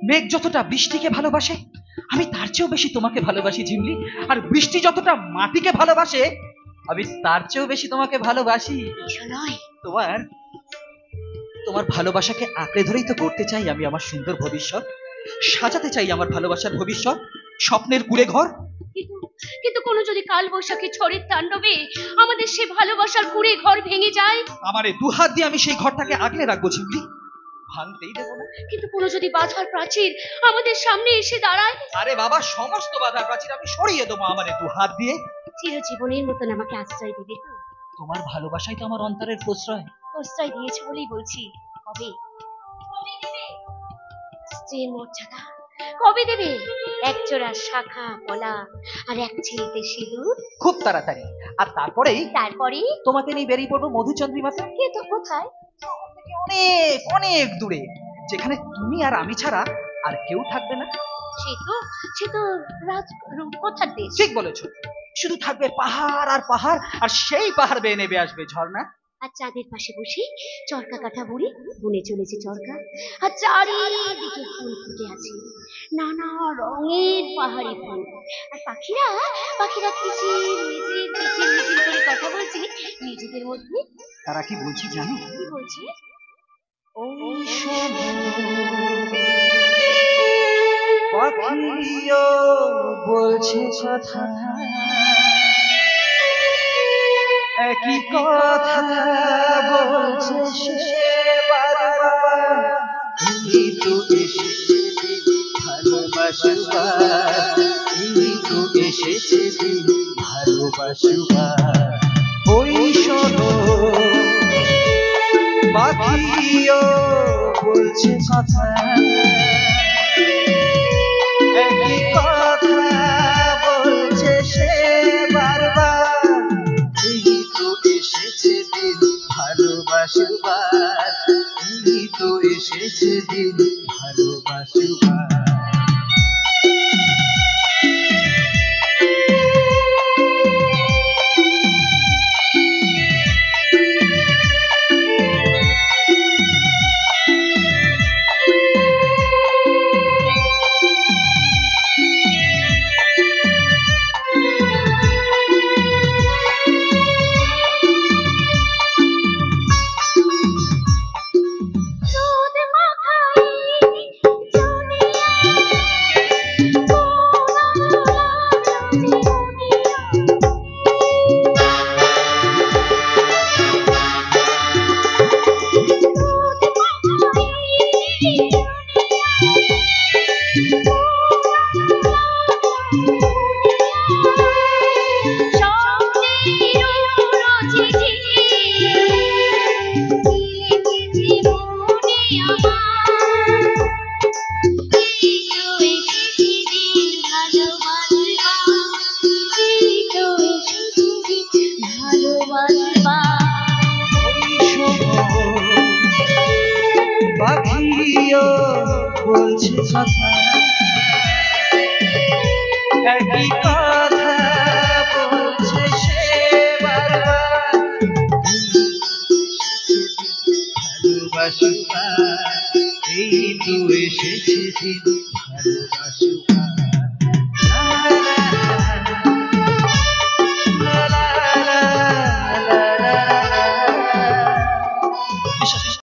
মেঘ যতটা বৃষ্টিকে ভালোবাসে, আমি তার চেয়েও বেশি তোমাকে ভালোবাসি ঝিমলি। আর বৃষ্টি যতটা মাটিকে ভালোবাসে, আমি তার চেয়েও বেশি তোমাকে ভালোবাসি। নয়, তোমার তোমার ভালোবাসাকে আঁকড়ে ধরেই তো করতে চাই আমি আমার সুন্দর ভবিষ্যৎ, সাজাতে চাই আমার ভালোবাসার ভবিষ্যৎ, স্বপ্নের কুড়ে ঘর। কিন্তু কিন্তু কোনো যদি কাল বৈশাখী ঝড়ের তাণ্ডবে আমাদের সে ভালোবাসার কুড়ে ঘর ভেঙে যায়, আমারে দুহাত দিয়ে আমি সেই ঘরটাকে আগলে রাখবো ঝিমলি, ভাঙতেই দেবো না। কিন্তু কোনো যদি বাধার প্রাচীর আমাদের সামনে এসে দাঁড়ায়, আরে বাবা, সমস্ত বাধার প্রাচীর আমি সরিয়ে দেবো আমারে দুহাত দিয়ে। চিরজীবনের মতন আমাকে আশ্রয় দিবে তো? তোমার ভালোবাসাই তো আমার অন্তরের প্রশ্রয়। প্রশ্রয় দিয়েছে বলেই বলছি, কবে কবে দেবে স্ত্রীর মর্যাদা? কবে দেবে একজোড়া শাখা পলা আর এক ছিলতে সিঁদুর? খুব তাড়াতাড়ি। আর তারপরেই তোমাকে নিয়ে বেরিয়ে পড়বো মধুচন্দ্রিমাতে। কিন্তু কোথায়? অনেক অনেক দূরে, যেখানে তুমি আর আমি ছাড়া আর কেউ থাকবে না। সে তো রাজ রূপকথার দেশ। ঠিক বলেছো, শুধু থাকবে পাহাড় আর পাহাড়, আর সেই পাহাড় বেয়ে নেবে আসবে ঝর্ণা। আর চাঁদের পাশে বসে চরকা কাটা বুড়ি বুনে চলেছে চরকা, আর চারিদিকে ফুল ফুটে আছে, নানা রঙের পাহাড়ি ফুল। আর পাখিরা পাখিরা কিচির মিচির কিচির মিচির করে কথা বলছে নিজেদের মধ্যে। তারা কি বলছে জানো? কি বলছে? ওই শোনো পাখিও বলছে কথা, একই কথা বলছে সে বারবার। এই তো এসেছে ভালোবাসবার, এই তো এসেছে ভালোবাসবার। ওই শোনো পাখিও বলছে কথা, একই কথা বলছে সে বারবার। এই তো এসেছে দিন ভালোবাসবার, এই তো এসেছে দিন ভালোবাসবার। পাখিও বলছে কথা, একই কথা বলছে সে বারবার। ভালোবাসবার, এই তো এসেছে দিন ভালোবাসবার।